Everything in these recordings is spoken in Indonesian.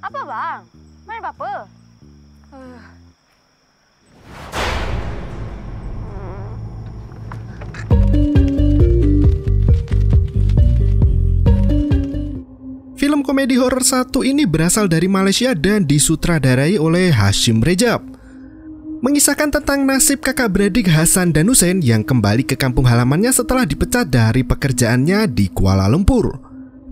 Apa bang? Main apa? Film komedi horor satu ini berasal dari Malaysia dan disutradarai oleh Hashim Rejab. Mengisahkan tentang nasib kakak beradik Hasan dan Hussein yang kembali ke kampung halamannya setelah dipecat dari pekerjaannya di Kuala Lumpur.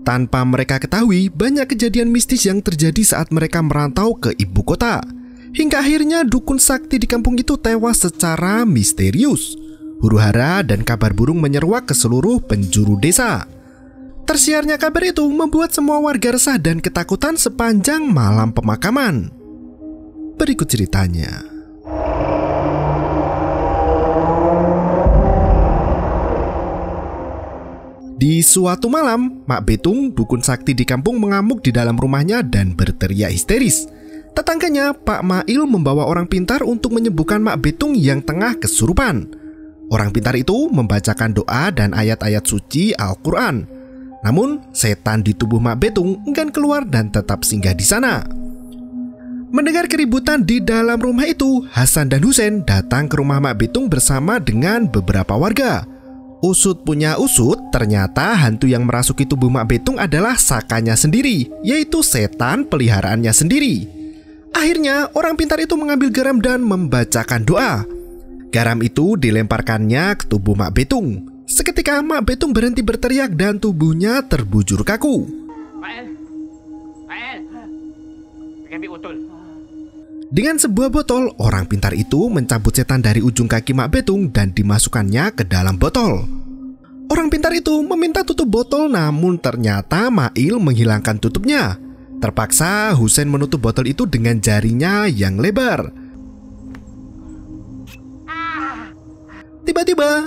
Tanpa mereka ketahui, banyak kejadian mistis yang terjadi saat mereka merantau ke ibu kota. Hingga akhirnya dukun sakti di kampung itu tewas secara misterius. Huru-hara dan kabar burung menyeruak ke seluruh penjuru desa. Tersiarnya kabar itu membuat semua warga resah dan ketakutan sepanjang malam pemakaman. Berikut ceritanya. Di suatu malam, Mak Betung, dukun sakti di kampung, mengamuk di dalam rumahnya dan berteriak histeris. Tetangganya, Pak Mail, membawa orang pintar untuk menyembuhkan Mak Betung yang tengah kesurupan. Orang pintar itu membacakan doa dan ayat-ayat suci Al-Quran. Namun, setan di tubuh Mak Betung enggan keluar dan tetap singgah di sana. Mendengar keributan di dalam rumah itu, Hasan dan Hussein datang ke rumah Mak Betung bersama dengan beberapa warga. Usut punya usut, ternyata hantu yang merasuki tubuh Mak Betung adalah sakanya sendiri, yaitu setan peliharaannya sendiri. Akhirnya, orang pintar itu mengambil garam dan membacakan doa. Garam itu dilemparkannya ke tubuh Mak Betung. Seketika Mak Betung berhenti berteriak dan tubuhnya terbujur kaku. Dengan sebuah botol, orang pintar itu mencabut setan dari ujung kaki Mak Betung dan dimasukkannya ke dalam botol. Orang pintar itu meminta tutup botol, namun ternyata Mail menghilangkan tutupnya. Terpaksa Hussein menutup botol itu dengan jarinya yang lebar. Tiba-tiba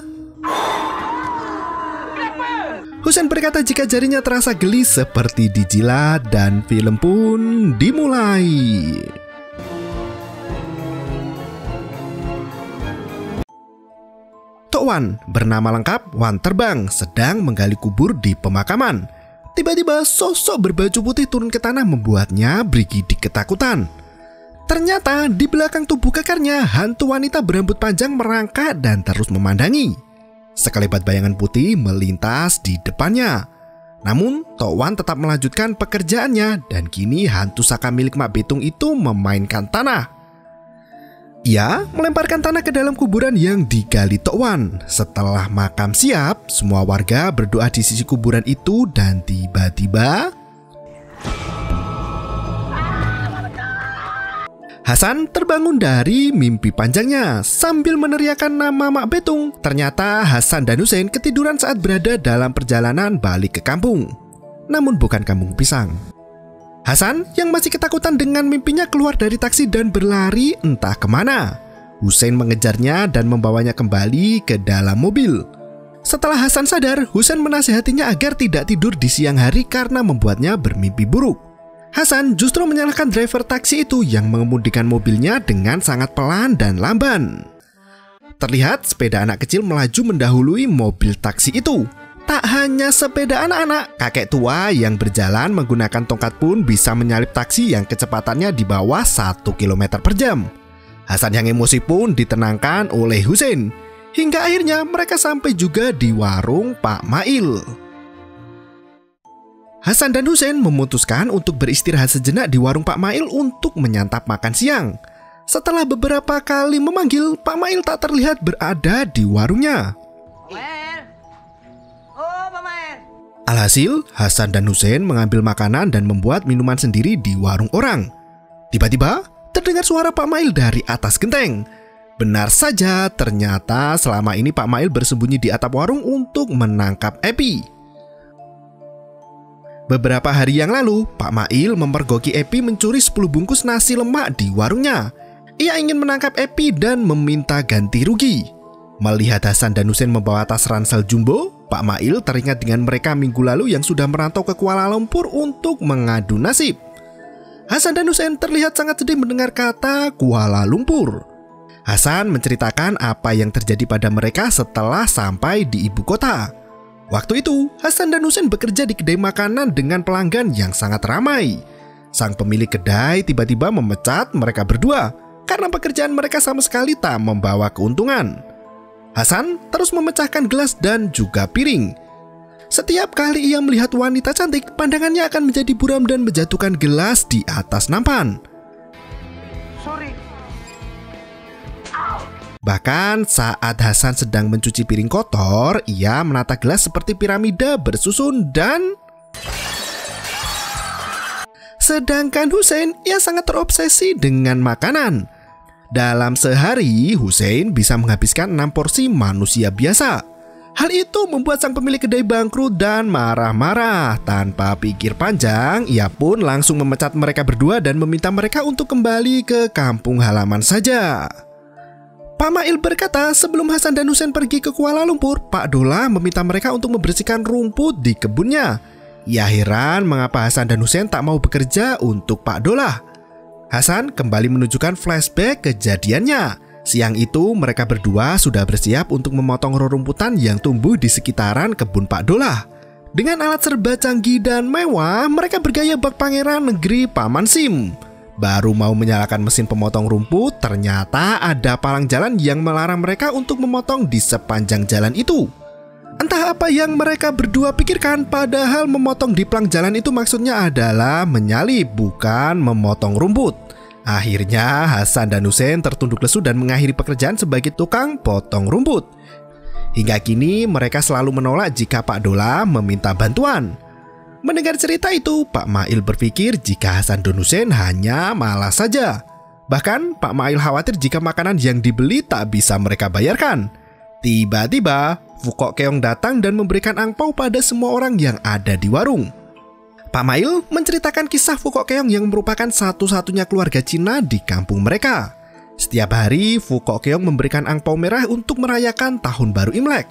Hussein berkata jika jarinya terasa geli seperti dijilat, dan film pun dimulai. Tok Wan, bernama lengkap Wan Terbang, sedang menggali kubur di pemakaman. Tiba-tiba sosok berbaju putih turun ke tanah membuatnya bergidik ketakutan. Ternyata di belakang tubuh kekarnya, hantu wanita berambut panjang merangkak dan terus memandangi. Sekelebat bayangan putih melintas di depannya. Namun, Tok Wan tetap melanjutkan pekerjaannya, dan kini hantu saka milik Mak Betung itu memainkan tanah. Ia melemparkan tanah ke dalam kuburan yang digali Tok Wan. Setelah makam siap, semua warga berdoa di sisi kuburan itu, dan tiba-tiba Hasan terbangun dari mimpi panjangnya sambil meneriakkan nama Mak Betung. Ternyata Hasan dan Hussein ketiduran saat berada dalam perjalanan balik ke kampung. Namun bukan kampung pisang. Hasan yang masih ketakutan dengan mimpinya keluar dari taksi dan berlari entah kemana. Hussein mengejarnya dan membawanya kembali ke dalam mobil. Setelah Hasan sadar, Hussein menasihatinya agar tidak tidur di siang hari karena membuatnya bermimpi buruk. Hasan justru menyalahkan driver taksi itu yang mengemudikan mobilnya dengan sangat pelan dan lamban. Terlihat sepeda anak kecil melaju mendahului mobil taksi itu. Tak hanya sepeda anak-anak, kakek tua yang berjalan menggunakan tongkat pun bisa menyalip taksi yang kecepatannya di bawah 1 km per jam. Hasan yang emosi pun ditenangkan oleh Hussein. Hingga akhirnya mereka sampai juga di warung Pak Mail. Hasan dan Hussein memutuskan untuk beristirahat sejenak di warung Pak Mail untuk menyantap makan siang. Setelah beberapa kali memanggil, Pak Mail tak terlihat berada di warungnya. Alhasil, Hasan dan Hussein mengambil makanan dan membuat minuman sendiri di warung orang. Tiba-tiba, terdengar suara Pak Mail dari atas genteng. Benar saja, ternyata selama ini Pak Mail bersembunyi di atap warung untuk menangkap Epi. Beberapa hari yang lalu, Pak Mail memergoki Epi mencuri 10 bungkus nasi lemak di warungnya. Ia ingin menangkap Epi dan meminta ganti rugi. Melihat Hasan dan Hussein membawa tas ransel jumbo, Pak Mail teringat dengan mereka minggu lalu yang sudah merantau ke Kuala Lumpur untuk mengadu nasib. Hasan dan Hussein terlihat sangat sedih mendengar kata Kuala Lumpur. Hasan menceritakan apa yang terjadi pada mereka setelah sampai di ibu kota. Waktu itu, Hasan dan Hussein bekerja di kedai makanan dengan pelanggan yang sangat ramai. sang pemilik kedai tiba-tiba memecat mereka berdua karena pekerjaan mereka sama sekali tak membawa keuntungan. Hasan terus memecahkan gelas dan juga piring. Setiap kali ia melihat wanita cantik, pandangannya akan menjadi buram dan menjatuhkan gelas di atas nampan. Bahkan saat Hasan sedang mencuci piring kotor, ia menata gelas seperti piramida bersusun dan... Sedangkan Hussein, ia sangat terobsesi dengan makanan. Dalam sehari, Hussein bisa menghabiskan 6 porsi manusia biasa. Hal itu membuat sang pemilik kedai bangkrut dan marah-marah. Tanpa pikir panjang, ia pun langsung memecat mereka berdua dan meminta mereka untuk kembali ke kampung halaman saja. Pak Mail berkata sebelum Hasan dan Hussein pergi ke Kuala Lumpur, Pak Dola meminta mereka untuk membersihkan rumput di kebunnya. Ia heran mengapa Hasan dan Hussein tak mau bekerja untuk Pak Dola. Hasan kembali menunjukkan flashback kejadiannya. Siang itu mereka berdua sudah bersiap untuk memotong rerumputan yang tumbuh di sekitaran kebun Pak Dola. Dengan alat serba canggih dan mewah, mereka bergaya bak pangeran negeri Paman Sim. Baru mau menyalakan mesin pemotong rumput, ternyata ada palang jalan yang melarang mereka untuk memotong di sepanjang jalan itu. Entah apa yang mereka berdua pikirkan, padahal memotong di palang jalan itu maksudnya adalah menyalip, bukan memotong rumput. Akhirnya Hasan dan Hussein tertunduk lesu dan mengakhiri pekerjaan sebagai tukang potong rumput. Hingga kini mereka selalu menolak jika Pak Dola meminta bantuan. Mendengar cerita itu, Pak Mail berpikir jika Hasan dan Hussein hanya malas saja. Bahkan Pak Mail khawatir jika makanan yang dibeli tak bisa mereka bayarkan. Tiba-tiba Fukok Keong datang dan memberikan angpau pada semua orang yang ada di warung. Pak Mail menceritakan kisah Fukok Keong yang merupakan satu-satunya keluarga Cina di kampung mereka. Setiap hari Fukok Keong memberikan angpau merah untuk merayakan tahun baru Imlek.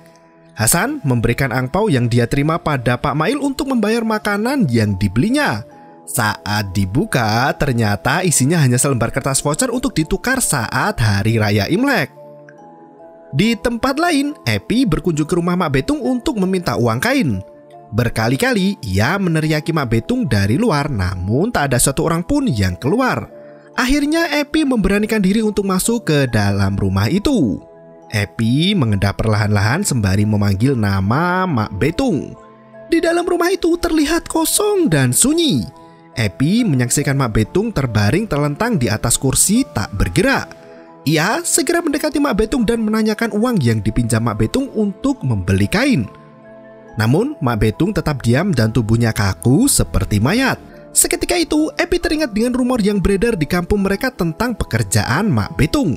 Hasan memberikan angpau yang dia terima pada Pak Mail untuk membayar makanan yang dibelinya. Saat dibuka, ternyata isinya hanya selembar kertas voucher untuk ditukar saat hari raya Imlek. Di tempat lain, Epi berkunjung ke rumah Mak Betung untuk meminta uang kain. Berkali-kali ia meneriaki Mak Betung dari luar, namun tak ada satu orang pun yang keluar. Akhirnya Epi memberanikan diri untuk masuk ke dalam rumah itu. Epi mengendap perlahan-lahan sembari memanggil nama Mak Betung. Di dalam rumah itu terlihat kosong dan sunyi. Epi menyaksikan Mak Betung terbaring terlentang di atas kursi tak bergerak. Ia segera mendekati Mak Betung dan menanyakan uang yang dipinjam Mak Betung untuk membeli kain. Namun Mak Betung tetap diam dan tubuhnya kaku seperti mayat. Seketika itu Epi teringat dengan rumor yang beredar di kampung mereka tentang pekerjaan Mak Betung.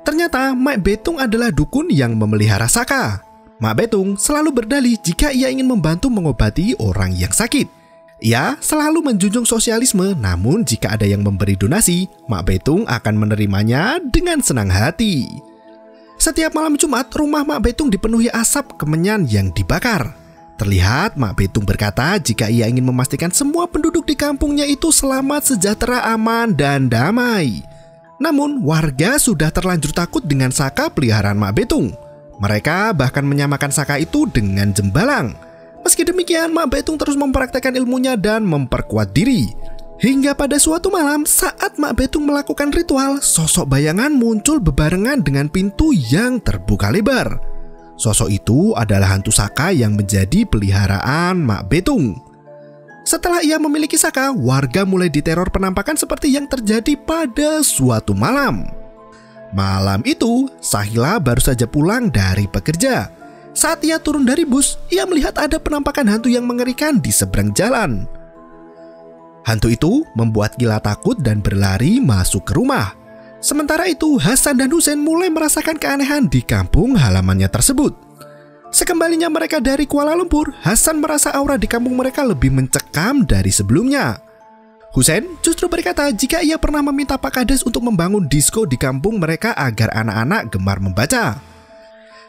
Ternyata Mak Betung adalah dukun yang memelihara saka. Mak Betung selalu berdalih jika ia ingin membantu mengobati orang yang sakit. Ia selalu menjunjung sosialisme, namun jika ada yang memberi donasi, Mak Betung akan menerimanya dengan senang hati. Setiap malam Jumat, rumah Mak Betung dipenuhi asap kemenyan yang dibakar. Terlihat Mak Betung berkata jika ia ingin memastikan semua penduduk di kampungnya itu selamat, sejahtera, aman, dan damai. Namun warga sudah terlanjur takut dengan saka peliharaan Mak Betung. Mereka bahkan menyamakan saka itu dengan jembalang. Meski demikian, Mak Betung terus mempraktekkan ilmunya dan memperkuat diri. Hingga pada suatu malam, saat Mak Betung melakukan ritual, sosok bayangan muncul bebarengan dengan pintu yang terbuka lebar. Sosok itu adalah hantu saka yang menjadi peliharaan Mak Betung. Setelah ia memiliki saka, warga mulai diteror penampakan seperti yang terjadi pada suatu malam. Malam itu, Sahila baru saja pulang dari bekerja. Saat ia turun dari bus, ia melihat ada penampakan hantu yang mengerikan di seberang jalan. Hantu itu membuat Gila takut dan berlari masuk ke rumah. Sementara itu, Hasan dan Hussein mulai merasakan keanehan di kampung halamannya tersebut. Sekembalinya mereka dari Kuala Lumpur, Hasan merasa aura di kampung mereka lebih mencekam dari sebelumnya. Hussein justru berkata jika ia pernah meminta Pak Kades untuk membangun disko di kampung mereka agar anak-anak gemar membaca.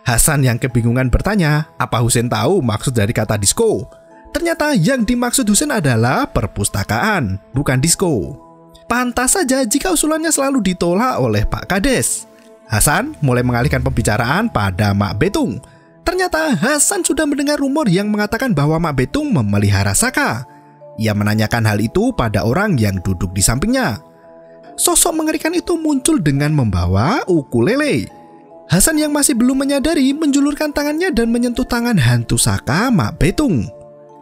Hasan yang kebingungan bertanya, apa Hussein tahu maksud dari kata disko? Ternyata yang dimaksud Hussein adalah perpustakaan, bukan disko. Pantas saja jika usulannya selalu ditolak oleh Pak Kades. Hasan mulai mengalihkan pembicaraan pada Mak Betung. Ternyata Hasan sudah mendengar rumor yang mengatakan bahwa Mak Betung memelihara saka. Ia menanyakan hal itu pada orang yang duduk di sampingnya. Sosok mengerikan itu muncul dengan membawa ukulele. Hasan yang masih belum menyadari menjulurkan tangannya dan menyentuh tangan hantu Saka Mak Betung.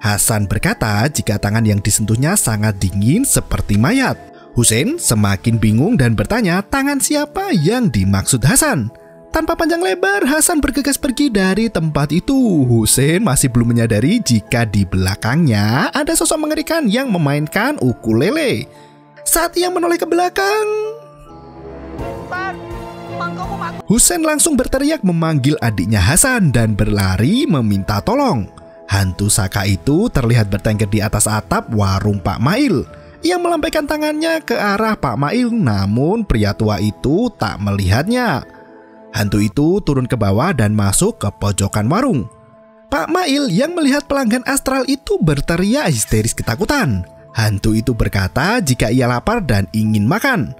Hasan berkata jika tangan yang disentuhnya sangat dingin seperti mayat. Husein semakin bingung dan bertanya tangan siapa yang dimaksud Hasan. Tanpa panjang lebar, Hasan bergegas pergi dari tempat itu. Husein masih belum menyadari jika di belakangnya ada sosok mengerikan yang memainkan ukulele. Saat ia menoleh ke belakang, Husein langsung berteriak memanggil adiknya Hasan dan berlari meminta tolong. Hantu Saka itu terlihat bertengger di atas atap warung Pak Mail. Ia melambaikan tangannya ke arah Pak Mail, namun pria tua itu tak melihatnya. Hantu itu turun ke bawah dan masuk ke pojokan warung. Pak Mail yang melihat pelanggan astral itu berteriak histeris ketakutan. Hantu itu berkata jika ia lapar dan ingin makan.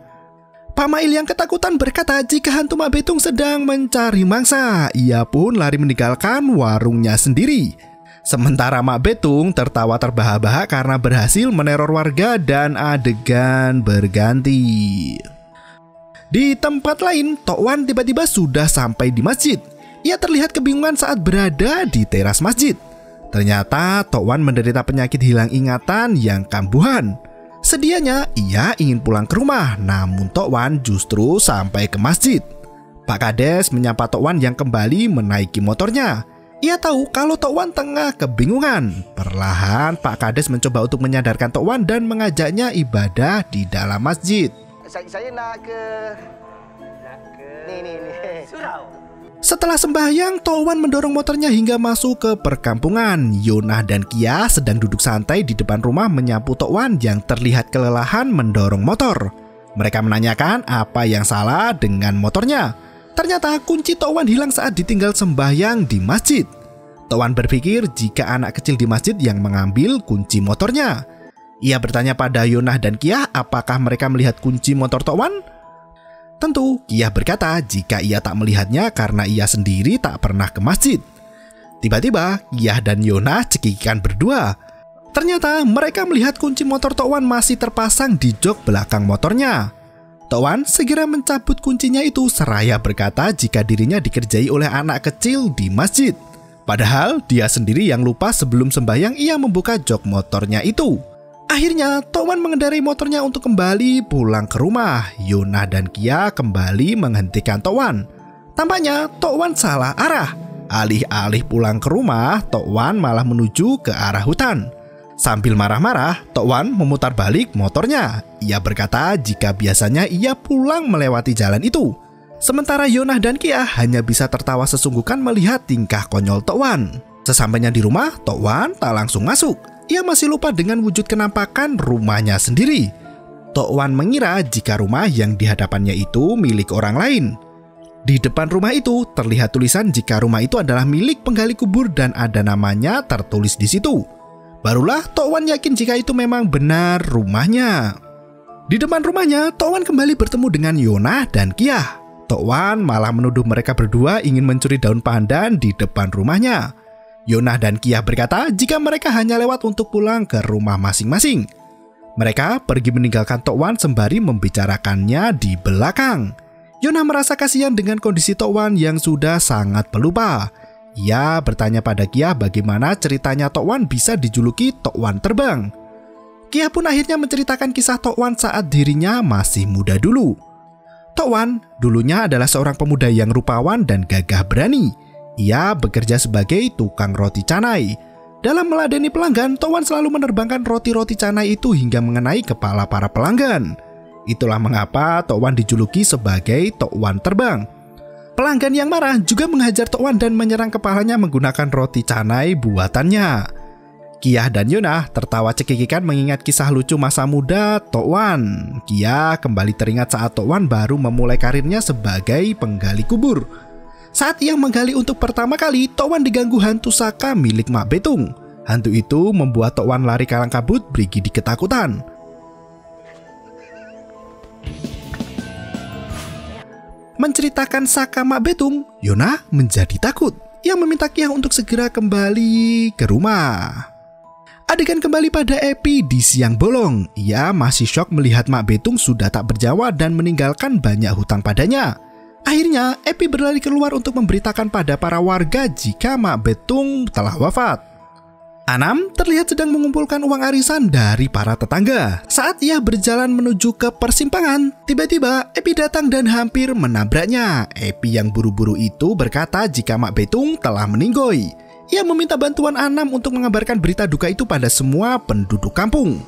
Pak Mail yang ketakutan berkata jika hantu Mak Betung sedang mencari mangsa. Ia pun lari meninggalkan warungnya sendiri. Sementara Mak Betung tertawa terbahak-bahak karena berhasil meneror warga dan adegan berganti. Di tempat lain, Tok Wan tiba-tiba sudah sampai di masjid. Ia terlihat kebingungan saat berada di teras masjid. Ternyata Tok Wan menderita penyakit hilang ingatan yang kambuhan. Sedianya ia ingin pulang ke rumah, namun Tok Wan justru sampai ke masjid. Pak Kades menyapa Tok Wan yang kembali menaiki motornya. Ia tahu kalau Tok Wan tengah kebingungan. Perlahan Pak Kades mencoba untuk menyadarkan Tok Wan dan mengajaknya ibadah di dalam masjid. Saya nak ke ni surau. Setelah sembahyang, Tok Wan mendorong motornya hingga masuk ke perkampungan. Yonah dan Kia sedang duduk santai di depan rumah menyapu Tok Wan yang terlihat kelelahan mendorong motor. Mereka menanyakan apa yang salah dengan motornya. Ternyata kunci Tok Wan hilang saat ditinggal sembahyang di masjid. Tok Wan berpikir jika anak kecil di masjid yang mengambil kunci motornya. Ia bertanya pada Yonah dan Kia apakah mereka melihat kunci motor Tok Wan. Tentu Kia berkata jika ia tak melihatnya karena ia sendiri tak pernah ke masjid. Tiba-tiba Kia dan Yonah cekikikan berdua. Ternyata mereka melihat kunci motor Tok Wan masih terpasang di jok belakang motornya. Tok Wan segera mencabut kuncinya itu seraya berkata jika dirinya dikerjai oleh anak kecil di masjid. Padahal dia sendiri yang lupa sebelum sembahyang ia membuka jok motornya itu. Akhirnya Tok Wan mengendarai motornya untuk kembali pulang ke rumah. Yonah dan Kia kembali menghentikan Tok Wan. Tampaknya Tok Wan salah arah. Alih-alih pulang ke rumah, Tok Wan malah menuju ke arah hutan. Sambil marah-marah, Tok Wan memutar balik motornya. Ia berkata jika biasanya ia pulang melewati jalan itu. Sementara Yonah dan Kia hanya bisa tertawa sesungguhkan melihat tingkah konyol Tok Wan. Sesampainya di rumah, Tok Wan tak langsung masuk. Ia masih lupa dengan wujud kenampakan rumahnya sendiri. Tok Wan mengira jika rumah yang di hadapannya itu milik orang lain. Di depan rumah itu terlihat tulisan jika rumah itu adalah milik penggali kubur dan ada namanya tertulis di situ. Barulah Tok Wan yakin jika itu memang benar rumahnya. Di depan rumahnya, Tok Wan kembali bertemu dengan Yonah dan Kia. Tok Wan malah menuduh mereka berdua ingin mencuri daun pandan di depan rumahnya. Yonah dan Kia berkata jika mereka hanya lewat untuk pulang ke rumah masing-masing. Mereka pergi meninggalkan Tok Wan sembari membicarakannya di belakang. Yonah merasa kasihan dengan kondisi Tok Wan yang sudah sangat pelupa. Ia bertanya pada Kia bagaimana ceritanya Tok Wan bisa dijuluki Tok Wan terbang. Kia pun akhirnya menceritakan kisah Tok Wan saat dirinya masih muda dulu. Tok Wan dulunya adalah seorang pemuda yang rupawan dan gagah berani. Ia bekerja sebagai tukang roti canai. Dalam meladeni pelanggan, Tok Wan selalu menerbangkan roti-roti canai itu hingga mengenai kepala para pelanggan. Itulah mengapa Tok Wan dijuluki sebagai Tok Wan terbang. Pelanggan yang marah juga menghajar Tok Wan dan menyerang kepalanya menggunakan roti canai buatannya. Kia dan Yonah tertawa cekikikan mengingat kisah lucu masa muda Tok Wan. Kia kembali teringat saat Tok Wan baru memulai karirnya sebagai penggali kubur. Saat ia menggali untuk pertama kali, Tok Wan diganggu hantu Saka milik Mak Betung. Hantu itu membuat Tok Wan lari kalang kabut bergigi ketakutan. Menceritakan Saka Mak Betung, Yonah menjadi takut. Ia meminta Kia untuk segera kembali ke rumah. Adegan kembali pada Epi di siang bolong. Ia masih syok melihat Mak Betung sudah tak berjawa dan meninggalkan banyak hutang padanya. Akhirnya, Epi berlari keluar untuk memberitakan pada para warga jika Mak Betung telah wafat. Anam terlihat sedang mengumpulkan uang arisan dari para tetangga. Saat ia berjalan menuju ke persimpangan, tiba-tiba Epi datang dan hampir menabraknya. Epi yang buru-buru itu berkata jika Mak Betung telah meninggoy. Ia meminta bantuan Anam untuk mengabarkan berita duka itu pada semua penduduk kampung.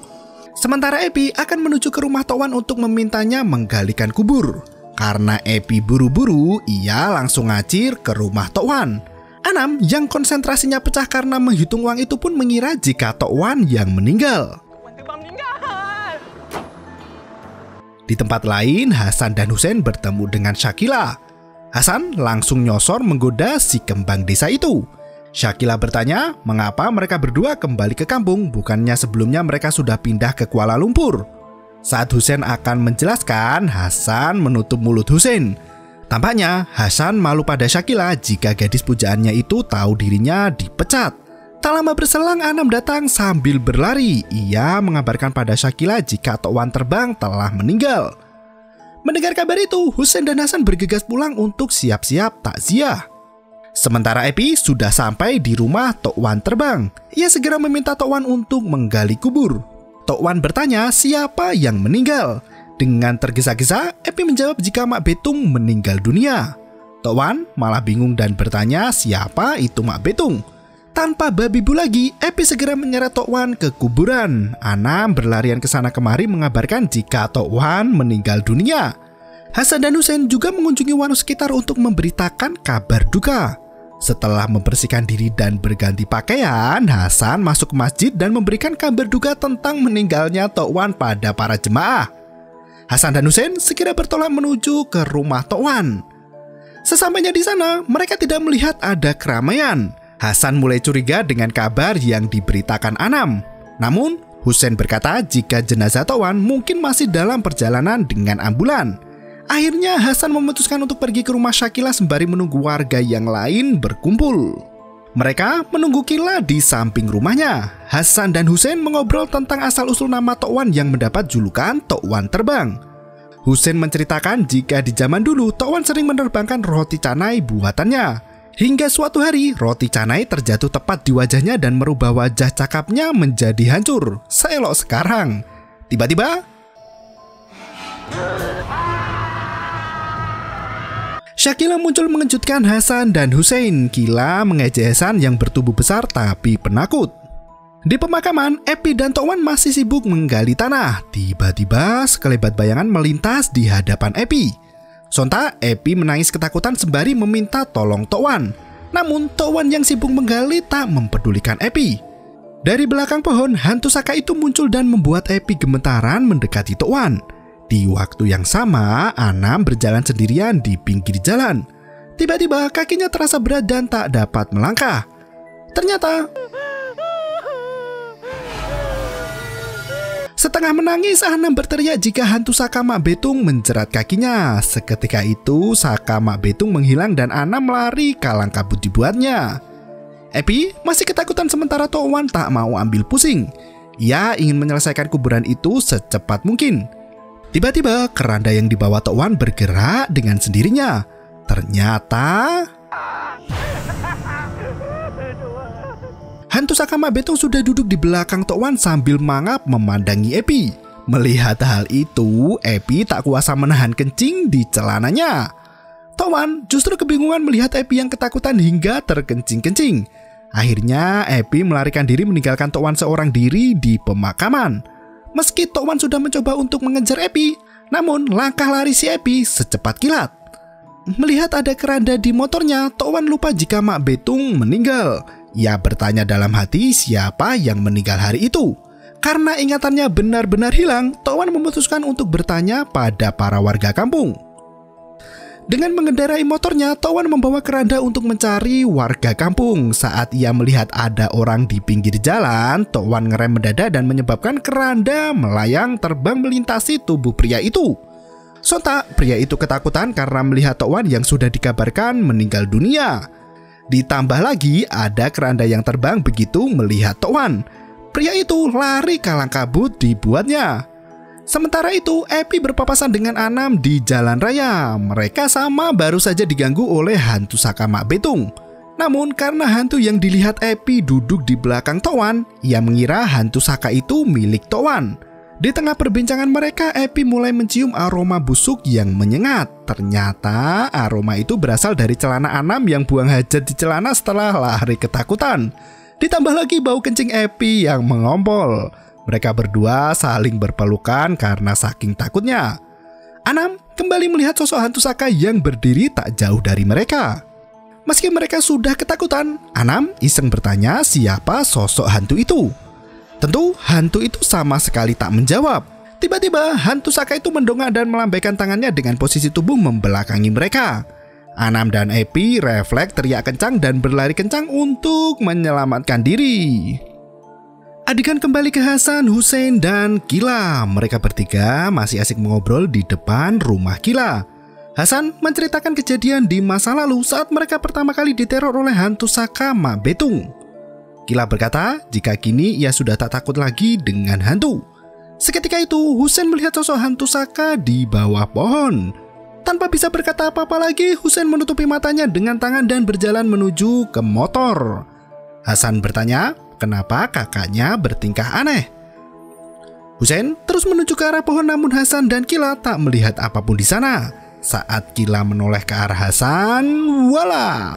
Sementara Epi akan menuju ke rumah Tok Wan untuk memintanya menggalikan kubur. Karena Epi buru-buru, ia langsung ngacir ke rumah Tok Wan. Anam yang konsentrasinya pecah karena menghitung uang itu pun mengira jika Tok Wan yang meninggal. Di tempat lain, Hasan dan Husein bertemu dengan Syakila. Hasan langsung nyosor menggoda si kembang desa itu. Syakila bertanya mengapa mereka berdua kembali ke kampung, bukannya sebelumnya mereka sudah pindah ke Kuala Lumpur. Saat Husein akan menjelaskan, Hasan menutup mulut Husein. Tampaknya Hasan malu pada Syakila jika gadis pujaannya itu tahu dirinya dipecat. Tak lama berselang, Anam datang sambil berlari. Ia mengabarkan pada Syakila jika Tok Wan terbang telah meninggal. Mendengar kabar itu, Husein dan Hasan bergegas pulang untuk siap-siap takziah. Sementara Epi sudah sampai di rumah Tok Wan terbang. Ia segera meminta Tok Wan untuk menggali kubur. Tok Wan bertanya siapa yang meninggal. Dengan tergesa-gesa, Epi menjawab jika Mak Betung meninggal dunia. Tok Wan malah bingung dan bertanya siapa itu Mak Betung. Tanpa babi bu lagi, Epi segera menyeret Tok Wan ke kuburan. Anam berlarian ke sana kemari mengabarkan jika Tok Wan meninggal dunia. Hasan dan Husein juga mengunjungi warung sekitar untuk memberitakan kabar duka. Setelah membersihkan diri dan berganti pakaian, Hasan masuk ke masjid dan memberikan kabar duka tentang meninggalnya Tok Wan pada para jemaah. Hasan dan Husein segera bertolak menuju ke rumah Tok Wan. Sesampainya di sana, mereka tidak melihat ada keramaian. Hasan mulai curiga dengan kabar yang diberitakan Anam. Namun, Husein berkata jika jenazah Tok Wan mungkin masih dalam perjalanan dengan ambulan. Akhirnya Hasan memutuskan untuk pergi ke rumah Syakila sembari menunggu warga yang lain berkumpul. Mereka menunggu Kila di samping rumahnya. Hasan dan Husein mengobrol tentang asal-usul nama Tok Wan yang mendapat julukan Tok Wan Terbang. Husein menceritakan jika di zaman dulu Tok Wan sering menerbangkan roti canai buatannya. Hingga suatu hari roti canai terjatuh tepat di wajahnya dan merubah wajah cakapnya menjadi hancur seelok sekarang. Tiba-tiba Syakila muncul mengejutkan Hasan dan Husein. Kila mengejek Hasan yang bertubuh besar tapi penakut. Di pemakaman, Epi dan Tok Wan masih sibuk menggali tanah. Tiba-tiba sekelebat bayangan melintas di hadapan Epi. Sontak Epi menangis ketakutan sembari meminta tolong Tok Wan. Namun Tok Wan yang sibuk menggali tak mempedulikan Epi. Dari belakang pohon, hantu saka itu muncul dan membuat Epi gemetaran mendekati Tok Wan. Di waktu yang sama, Anam berjalan sendirian di pinggir jalan. Tiba-tiba kakinya terasa berat dan tak dapat melangkah. Ternyata setengah menangis, Anam berteriak jika hantu saka Mak Betung menjerat kakinya. Seketika itu, saka Mak Betung menghilang dan Anam lari kalang kabut dibuatnya. Epi masih ketakutan sementara Tok Wan tak mau ambil pusing. Ia ingin menyelesaikan kuburan itu secepat mungkin. Tiba-tiba keranda yang dibawa Tok Wan bergerak dengan sendirinya. Ternyata hantu saka Mak Betung sudah duduk di belakang Tok Wan sambil mangap memandangi Epi. Melihat hal itu, Epi tak kuasa menahan kencing di celananya. Tok Wan justru kebingungan melihat Epi yang ketakutan hingga terkencing-kencing. Akhirnya Epi melarikan diri meninggalkan Tok Wan seorang diri di pemakaman. Meski Tok Wan sudah mencoba untuk mengejar Epi, namun langkah lari si Epi secepat kilat. Melihat ada keranda di motornya, Tok Wan lupa jika Mak Betung meninggal. Ia bertanya dalam hati siapa yang meninggal hari itu. Karena ingatannya benar-benar hilang, Tok Wan memutuskan untuk bertanya pada para warga kampung. Dengan mengendarai motornya, Tok Wan membawa keranda untuk mencari warga kampung. Saat ia melihat ada orang di pinggir jalan, Tok Wan ngerem mendadak dan menyebabkan keranda melayang terbang melintasi tubuh pria itu. Sontak, pria itu ketakutan karena melihat Tok Wan yang sudah dikabarkan meninggal dunia. Ditambah lagi ada keranda yang terbang begitu melihat Tok Wan. Pria itu lari kalang kabut dibuatnya. Sementara itu, Epi berpapasan dengan Anam di jalan raya. Mereka sama baru saja diganggu oleh hantu Saka Mak Betung. Namun karena hantu yang dilihat Epi duduk di belakang Tok Wan, ia mengira hantu Saka itu milik Tok Wan. Di tengah perbincangan mereka, Epi mulai mencium aroma busuk yang menyengat. Ternyata aroma itu berasal dari celana Anam yang buang hajat di celana setelah lari ketakutan. Ditambah lagi bau kencing Epi yang mengompol. Mereka berdua saling berpelukan karena saking takutnya. Anam kembali melihat sosok hantu Saka yang berdiri tak jauh dari mereka. Meski mereka sudah ketakutan, Anam iseng bertanya siapa sosok hantu itu. Tentu hantu itu sama sekali tak menjawab. Tiba-tiba hantu Saka itu mendongak dan melambaikan tangannya dengan posisi tubuh membelakangi mereka. Anam dan Epi refleks teriak kencang dan berlari kencang untuk menyelamatkan diri. Adegan kembali ke Hasan, Hussein, dan Kila. Mereka bertiga masih asik mengobrol di depan rumah Kila. Hasan menceritakan kejadian di masa lalu saat mereka pertama kali diteror oleh hantu Saka Mak Betung. Kila berkata jika kini ia sudah tak takut lagi dengan hantu. Seketika itu Hussein melihat sosok hantu Saka di bawah pohon. Tanpa bisa berkata apa-apa lagi, Hussein menutupi matanya dengan tangan dan berjalan menuju ke motor. Hasan bertanya kenapa kakaknya bertingkah aneh. Hussein terus menuju ke arah pohon, namun Hasan dan Kila tak melihat apapun di sana. Saat Kila menoleh ke arah Hasan, wala!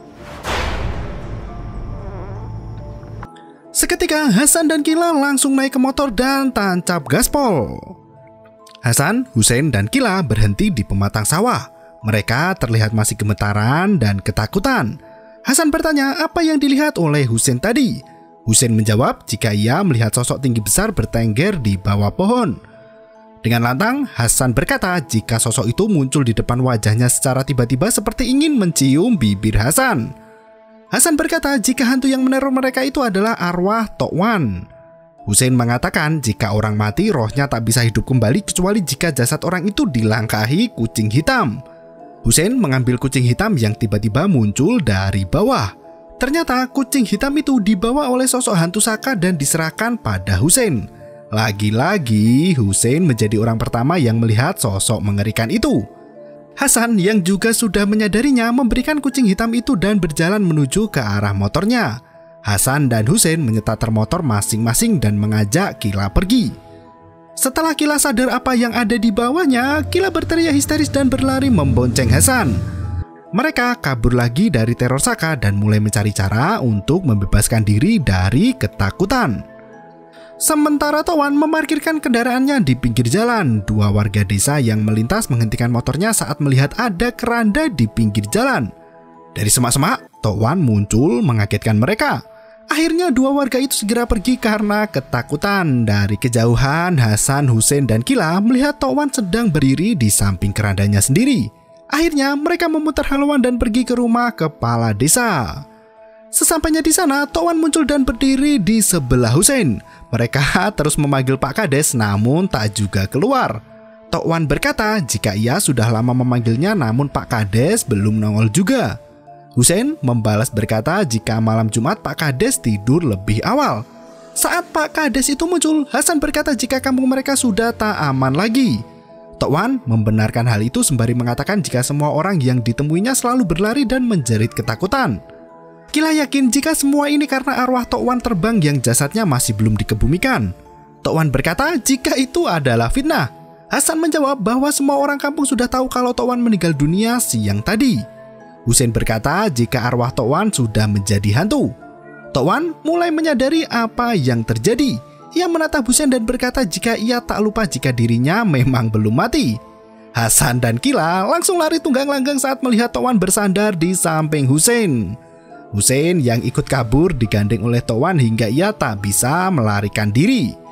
Seketika Hasan dan Kila langsung naik ke motor dan tancap gaspol. Hasan, Hussein, dan Kila berhenti di pematang sawah. Mereka terlihat masih gemetaran dan ketakutan. Hasan bertanya apa yang dilihat oleh Hussein tadi. Hussein menjawab jika ia melihat sosok tinggi besar bertengger di bawah pohon. Dengan lantang, Hasan berkata jika sosok itu muncul di depan wajahnya secara tiba-tiba seperti ingin mencium bibir Hasan. Hasan berkata jika hantu yang meneror mereka itu adalah arwah Tok Wan. Hussein mengatakan jika orang mati rohnya tak bisa hidup kembali kecuali jika jasad orang itu dilangkahi kucing hitam. Hussein mengambil kucing hitam yang tiba-tiba muncul dari bawah. Ternyata kucing hitam itu dibawa oleh sosok hantu Saka dan diserahkan pada Hussein. Lagi-lagi Hussein menjadi orang pertama yang melihat sosok mengerikan itu. Hasan yang juga sudah menyadarinya memberikan kucing hitam itu dan berjalan menuju ke arah motornya. Hasan dan Hussein menyetar motor masing-masing dan mengajak Kila pergi. Setelah Kila sadar apa yang ada di bawahnya, Kila berteriak histeris dan berlari membonceng Hasan. Mereka kabur lagi dari teror Saka dan mulai mencari cara untuk membebaskan diri dari ketakutan. Sementara Tok Wan memarkirkan kendaraannya di pinggir jalan. Dua warga desa yang melintas menghentikan motornya saat melihat ada keranda di pinggir jalan. Dari semak-semak, Tok Wan muncul mengagetkan mereka. Akhirnya dua warga itu segera pergi karena ketakutan. Dari kejauhan, Hasan, Hussein, dan Kila melihat Tok Wan sedang berdiri di samping kerandanya sendiri. Akhirnya mereka memutar haluan dan pergi ke rumah kepala desa. Sesampainya di sana, Tok Wan muncul dan berdiri di sebelah Hussein. Mereka terus memanggil Pak Kades namun tak juga keluar. Tok Wan berkata jika ia sudah lama memanggilnya namun Pak Kades belum nongol juga. Hussein membalas berkata jika malam Jumat Pak Kades tidur lebih awal. Saat Pak Kades itu muncul, Hasan berkata jika kampung mereka sudah tak aman lagi. Tok Wan membenarkan hal itu sembari mengatakan jika semua orang yang ditemuinya selalu berlari dan menjerit ketakutan. Kila yakin jika semua ini karena arwah Tok Wan terbang yang jasadnya masih belum dikebumikan. Tok Wan berkata jika itu adalah fitnah. Hasan menjawab bahwa semua orang kampung sudah tahu kalau Tok Wan meninggal dunia siang tadi. Hussein berkata jika arwah Tok Wan sudah menjadi hantu. Tok Wan mulai menyadari apa yang terjadi. Ia menatap Hussein dan berkata jika ia tak lupa jika dirinya memang belum mati. Hasan dan Kila langsung lari tunggang langgang saat melihat Tok Wan bersandar di samping Hussein. Hussein yang ikut kabur digandeng oleh Tok Wan hingga ia tak bisa melarikan diri.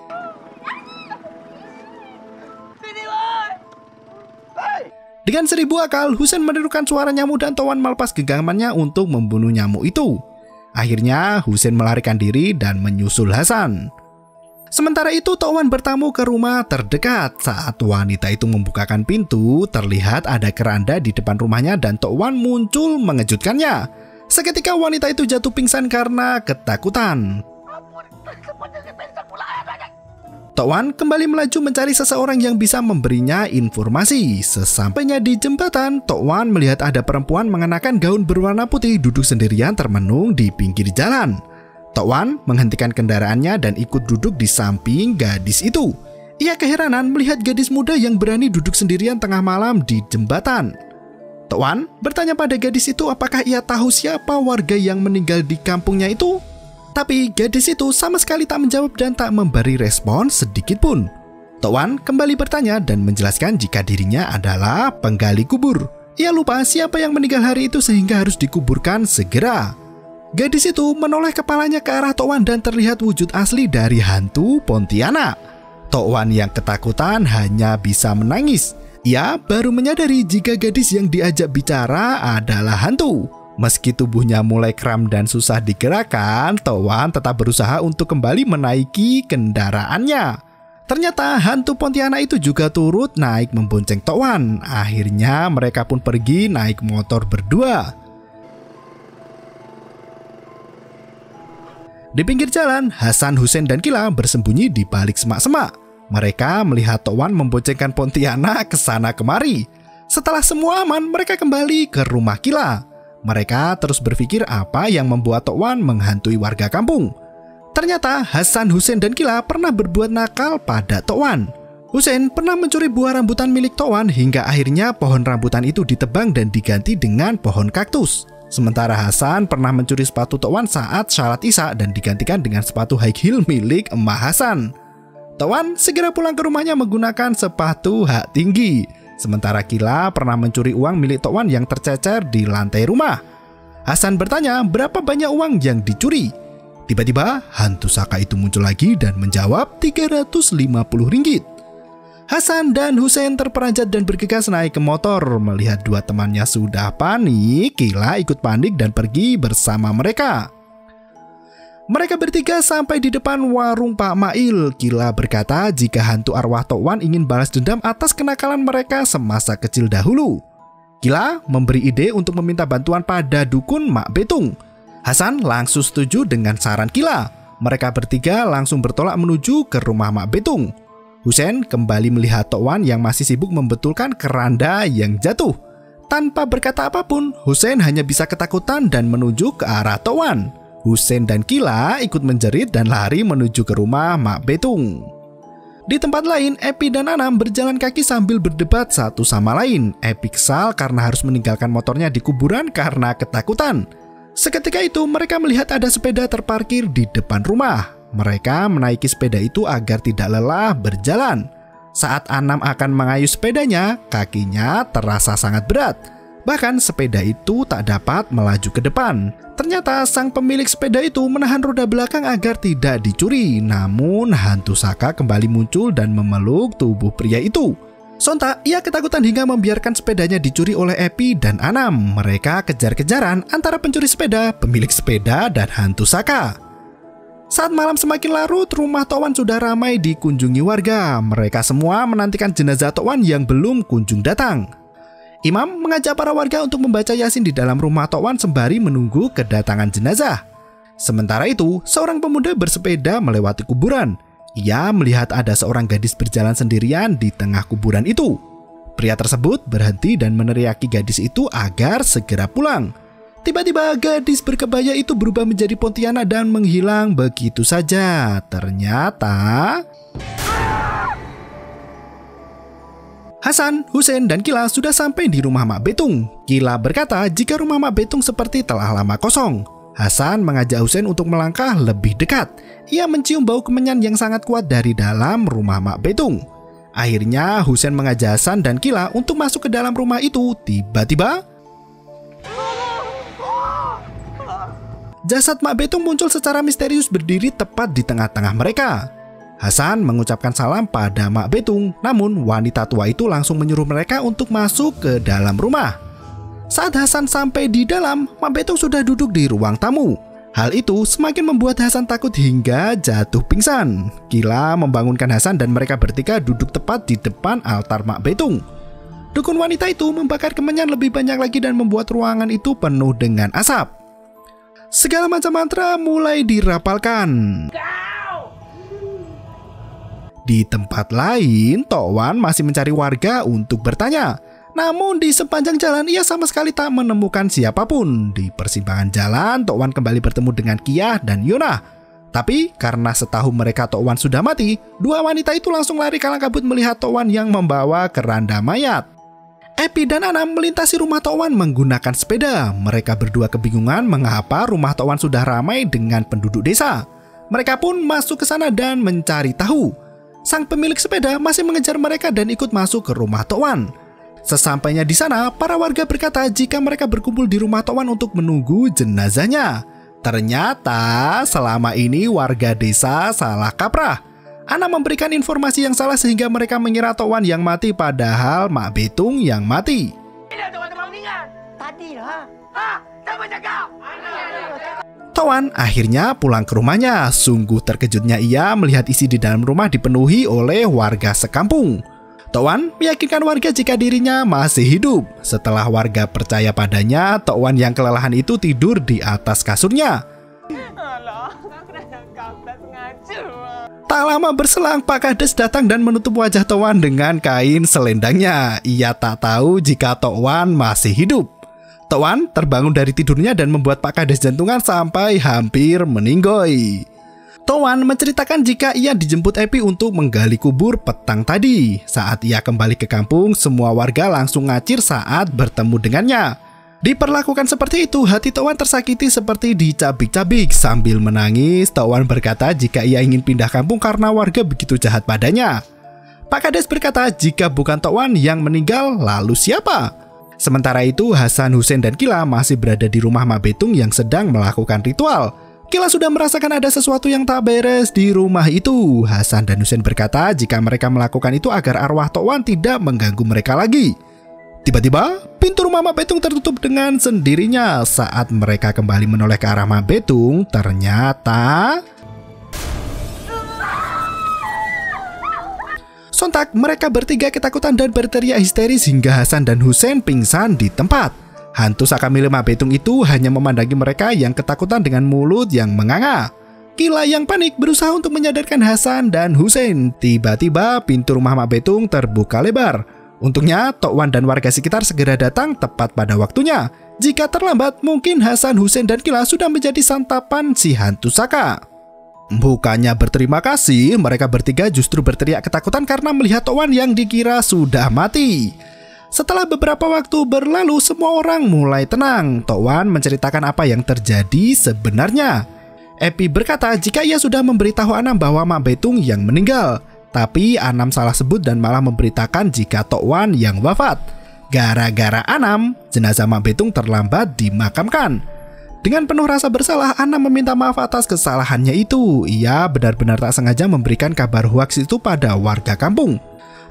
Dengan 1000 akal, Hussein menirukan suara nyamuk dan Tok Wan melepas genggamannya untuk membunuh nyamuk itu. Akhirnya Hussein melarikan diri dan menyusul Hasan. Sementara itu Tok Wan bertamu ke rumah terdekat. Saat wanita itu membukakan pintu, terlihat ada keranda di depan rumahnya dan Tok Wan muncul mengejutkannya. Seketika wanita itu jatuh pingsan karena ketakutan. Tok Wan kembali melaju mencari seseorang yang bisa memberinya informasi. Sesampainya di jembatan, Tok Wan melihat ada perempuan mengenakan gaun berwarna putih duduk sendirian termenung di pinggir jalan. Tok Wan menghentikan kendaraannya dan ikut duduk di samping gadis itu. Ia keheranan melihat gadis muda yang berani duduk sendirian tengah malam di jembatan. Tok Wan bertanya pada gadis itu apakah ia tahu siapa warga yang meninggal di kampungnya itu. Tapi gadis itu sama sekali tak menjawab dan tak memberi respon sedikit pun. Tok Wan kembali bertanya dan menjelaskan jika dirinya adalah penggali kubur. Ia lupa siapa yang meninggal hari itu sehingga harus dikuburkan segera. Gadis itu menoleh kepalanya ke arah Tok Wan dan terlihat wujud asli dari hantu Pontianak. Tok Wan yang ketakutan hanya bisa menangis. Ia baru menyadari jika gadis yang diajak bicara adalah hantu. Meski tubuhnya mulai kram dan susah digerakkan, Tok Wan tetap berusaha untuk kembali menaiki kendaraannya. Ternyata hantu Pontianak itu juga turut naik membonceng Tok Wan. Akhirnya mereka pun pergi naik motor berdua. Di pinggir jalan, Hasan, Husein, dan Kila bersembunyi di balik semak-semak. Mereka melihat Tok Wan memboncengkan Pontianak ke sana kemari. Setelah semua aman, mereka kembali ke rumah Kila. Mereka terus berpikir apa yang membuat Tok Wan menghantui warga kampung. Ternyata Hasan, Husein, dan Kila pernah berbuat nakal pada Tok Wan. Husein pernah mencuri buah rambutan milik Tok Wan hingga akhirnya pohon rambutan itu ditebang dan diganti dengan pohon kaktus. Sementara Hasan pernah mencuri sepatu Tok Wan saat salat Isya dan digantikan dengan sepatu high heel milik Emak Hasan. Tok Wan segera pulang ke rumahnya menggunakan sepatu hak tinggi. Sementara Kila pernah mencuri uang milik Tok Wan yang tercecer di lantai rumah. Hasan bertanya berapa banyak uang yang dicuri. Tiba-tiba hantu Saka itu muncul lagi dan menjawab 350 ringgit. Hasan dan Husein terperanjat dan bergegas naik ke motor. Melihat dua temannya sudah panik, Kila ikut panik dan pergi bersama mereka. Mereka bertiga sampai di depan warung Pak Mail. Kila berkata jika hantu arwah Tok Wan ingin balas dendam atas kenakalan mereka semasa kecil dahulu. Kila memberi ide untuk meminta bantuan pada dukun Mak Betung. Hasan langsung setuju dengan saran Kila. Mereka bertiga langsung bertolak menuju ke rumah Mak Betung. Husein kembali melihat Tok Wan yang masih sibuk membetulkan keranda yang jatuh. Tanpa berkata apapun, Husein hanya bisa ketakutan dan menuju ke arah Tok Wan. Husein dan Kila ikut menjerit dan lari menuju ke rumah Mak Betung. Di tempat lain, Epi dan Anam berjalan kaki sambil berdebat satu sama lain. Epi kesal karena harus meninggalkan motornya di kuburan karena ketakutan. Seketika itu mereka melihat ada sepeda terparkir di depan rumah. Mereka menaiki sepeda itu agar tidak lelah berjalan. Saat Anam akan mengayuh sepedanya, kakinya terasa sangat berat. Bahkan sepeda itu tak dapat melaju ke depan. Ternyata sang pemilik sepeda itu menahan roda belakang agar tidak dicuri. Namun hantu Saka kembali muncul dan memeluk tubuh pria itu. Sontak ia ketakutan hingga membiarkan sepedanya dicuri oleh Epi dan Anam. Mereka kejar-kejaran antara pencuri sepeda, pemilik sepeda, dan hantu Saka. Saat malam semakin larut, rumah Tok Wan sudah ramai dikunjungi warga. Mereka semua menantikan jenazah Tok Wan yang belum kunjung datang. Imam mengajak para warga untuk membaca Yasin di dalam rumah Tok Wan sembari menunggu kedatangan jenazah. Sementara itu, seorang pemuda bersepeda melewati kuburan. Ia melihat ada seorang gadis berjalan sendirian di tengah kuburan itu. Pria tersebut berhenti dan meneriaki gadis itu agar segera pulang. Tiba-tiba gadis berkebaya itu berubah menjadi Pontianak dan menghilang begitu saja. Ternyata Hasan, Husein, dan Kila sudah sampai di rumah Mak Betung. Kila berkata jika rumah Mak Betung seperti telah lama kosong. Hasan mengajak Husein untuk melangkah lebih dekat. Ia mencium bau kemenyan yang sangat kuat dari dalam rumah Mak Betung. Akhirnya Husein mengajak Hasan dan Kila untuk masuk ke dalam rumah itu. Tiba-tiba jasad Mak Betung muncul secara misterius berdiri tepat di tengah-tengah mereka. Hasan mengucapkan salam pada Mak Betung, namun wanita tua itu langsung menyuruh mereka untuk masuk ke dalam rumah. Saat Hasan sampai di dalam, Mak Betung sudah duduk di ruang tamu. Hal itu semakin membuat Hasan takut hingga jatuh pingsan. Kila membangunkan Hasan dan mereka bertiga duduk tepat di depan altar Mak Betung. Dukun wanita itu membakar kemenyan lebih banyak lagi dan membuat ruangan itu penuh dengan asap. Segala macam mantra mulai dirapalkan. Di tempat lain, Tok Wan masih mencari warga untuk bertanya. Namun di sepanjang jalan ia sama sekali tak menemukan siapapun. Di persimpangan jalan, Tok Wan kembali bertemu dengan Kia dan Yona. Tapi karena setahu mereka Tok Wan sudah mati, dua wanita itu langsung lari kalang kabut melihat Tok Wan yang membawa keranda mayat. Epi dan Anam melintasi rumah Tok Wan menggunakan sepeda. Mereka berdua kebingungan mengapa rumah Tok Wan sudah ramai dengan penduduk desa. Mereka pun masuk ke sana dan mencari tahu. Sang pemilik sepeda masih mengejar mereka dan ikut masuk ke rumah Tok Wan. Sesampainya di sana, para warga berkata jika mereka berkumpul di rumah Tok Wan untuk menunggu jenazahnya. Ternyata selama ini warga desa salah kaprah. Ana memberikan informasi yang salah sehingga mereka mengira Tok Wan yang mati padahal Mak Betung yang mati. Tok Wan akhirnya pulang ke rumahnya. Sungguh terkejutnya ia melihat isi di dalam rumah dipenuhi oleh warga sekampung. Tok Wan meyakinkan warga jika dirinya masih hidup. Setelah warga percaya padanya, Tok Wan yang kelelahan itu tidur di atas kasurnya. Tak lama berselang, Pak Kades datang dan menutup wajah Tok Wan dengan kain selendangnya. Ia tak tahu jika Tok Wan masih hidup. Tok Wan terbangun dari tidurnya dan membuat Pak Kades jantungan sampai hampir meninggoy. Tok Wan menceritakan jika ia dijemput Epi untuk menggali kubur petang tadi. Saat ia kembali ke kampung, semua warga langsung ngacir saat bertemu dengannya. Diperlakukan seperti itu, hati Tok Wan tersakiti seperti dicabik-cabik. Sambil menangis, Tok Wan berkata jika ia ingin pindah kampung karena warga begitu jahat padanya. Pak Kades berkata jika bukan Tok Wan yang meninggal, lalu siapa? Sementara itu, Hasan, Husein, dan Kila masih berada di rumah Mak Betung yang sedang melakukan ritual. Kila sudah merasakan ada sesuatu yang tak beres di rumah itu. Hasan dan Husein berkata jika mereka melakukan itu agar arwah Tok Wan tidak mengganggu mereka lagi. Tiba-tiba, pintu rumah Mak Betung tertutup dengan sendirinya. Saat mereka kembali menoleh ke arah Mak Betung, ternyata sontak mereka bertiga ketakutan dan berteriak histeris hingga Hasan dan Husein pingsan di tempat. Hantu saka milik Mak Betung itu hanya memandangi mereka yang ketakutan dengan mulut yang menganga. Kila yang panik berusaha untuk menyadarkan Hasan dan Husein. Tiba-tiba pintu rumah Mak Betung terbuka lebar. Untungnya Tok Wan dan warga sekitar segera datang tepat pada waktunya. Jika terlambat, mungkin Hasan, Husein, dan Kila sudah menjadi santapan si hantu saka. Bukannya berterima kasih, mereka bertiga justru berteriak ketakutan karena melihat Tok Wan yang dikira sudah mati. Setelah beberapa waktu berlalu, semua orang mulai tenang. Tok Wan menceritakan apa yang terjadi sebenarnya. Epi berkata jika ia sudah memberitahu Anam bahwa Mak Betung yang meninggal. Tapi Anam salah sebut dan malah memberitakan jika Tok Wan yang wafat. Gara-gara Anam, jenazah Mak Betung terlambat dimakamkan. Dengan penuh rasa bersalah, Anam meminta maaf atas kesalahannya itu. Ia benar-benar tak sengaja memberikan kabar hoaks itu pada warga kampung.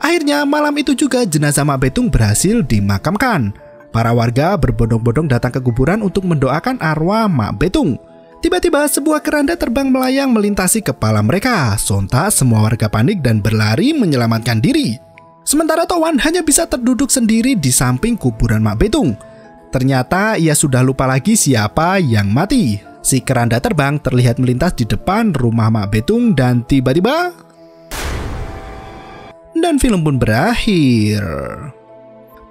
Akhirnya malam itu juga jenazah Mak Betung berhasil dimakamkan. Para warga berbondong-bondong datang ke kuburan untuk mendoakan arwah Mak Betung. Tiba-tiba sebuah keranda terbang melayang melintasi kepala mereka. Sontak semua warga panik dan berlari menyelamatkan diri. Sementara Tok Wan hanya bisa terduduk sendiri di samping kuburan Mak Betung. Ternyata ia sudah lupa lagi siapa yang mati. Si keranda terbang terlihat melintas di depan rumah Mak Betung dan tiba-tiba dan film pun berakhir.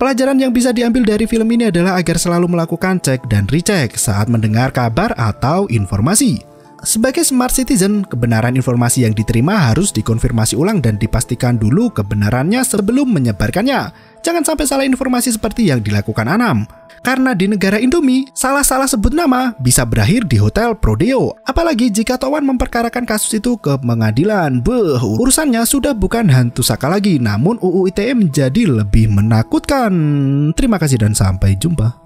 Pelajaran yang bisa diambil dari film ini adalah agar selalu melakukan cek dan recheck saat mendengar kabar atau informasi. Sebagai smart citizen, kebenaran informasi yang diterima harus dikonfirmasi ulang dan dipastikan dulu kebenarannya sebelum menyebarkannya. Jangan sampai salah informasi seperti yang dilakukan Anam. Karena di negara Indomie, salah-salah sebut nama bisa berakhir di hotel Prodeo. Apalagi jika Tok Wan memperkarakan kasus itu ke pengadilan. Urusannya sudah bukan hantu saka lagi, namun UU ITE menjadi lebih menakutkan. Terima kasih dan sampai jumpa.